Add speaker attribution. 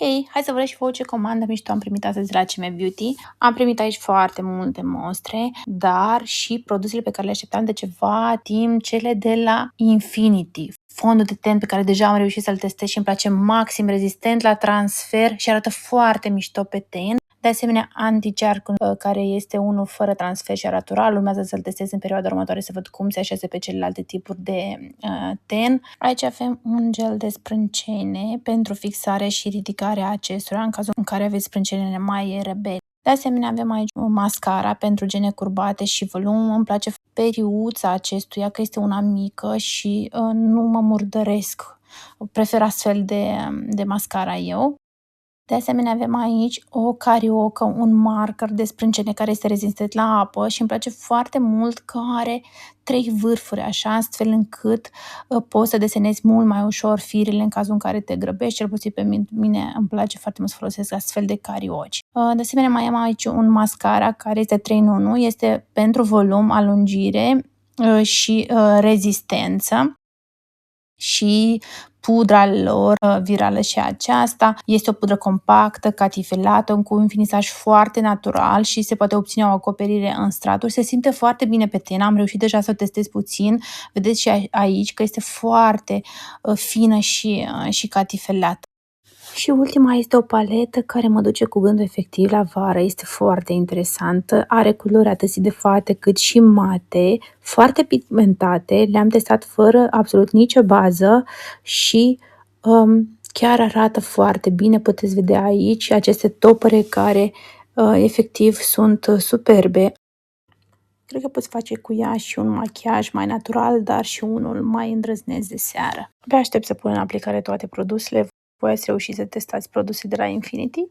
Speaker 1: Hei, hai să vă arăt și vouă ce comandă mișto am primit astăzi de la CM Beauty. Am primit aici foarte multe mostre, dar și produsele pe care le așteptam de ceva timp, cele de la Infinity. Fondul de ten pe care deja am reușit să-l testez și îmi place maxim, rezistent la transfer și arată foarte mișto pe ten. De asemenea, anti-cearc, care este unul fără transfer și natural. Urmează să-l testez în perioada următoare să văd cum se așează pe celelalte tipuri de ten. Aici avem un gel de sprâncene pentru fixare și ridicarea acestora în cazul în care aveți sprâncenele mai rebele. De asemenea, avem aici o mascara pentru gene curbate și volum. Îmi place periuța acestuia, că este una mică și nu mă murdăresc. Prefer astfel de mascara eu. De asemenea, avem aici o cariocă, un marker de sprâncene care este rezistent la apă și îmi place foarte mult că are 3 vârfuri așa, astfel încât poți să desenezi mult mai ușor firele în cazul în care te grăbești. Cel puțin pe mine îmi place foarte mult să folosesc astfel de carioci. De asemenea, mai am aici un mascara care este 3 în 1, este pentru volum, alungire și rezistență. Și pudra lor virală și aceasta este o pudră compactă, catifelată, cu un finisaj foarte natural și se poate obține o acoperire în straturi. Se simte foarte bine pe ten, am reușit deja să o testez puțin. Vedeți și aici că este foarte fină și catifelată. Și ultima este o paletă care mă duce cu gândul efectiv la vară. Este foarte interesantă, are culori atât de fate cât și mate, foarte pigmentate, le-am testat fără absolut nicio bază și chiar arată foarte bine. Puteți vedea aici aceste topere care efectiv sunt superbe. Cred că poți face cu ea și un machiaj mai natural, dar și unul mai îndrăzneț de seară. Abia aștept să pun în aplicare toate produsele. Voi ați reușit să testați produse de la Infinity?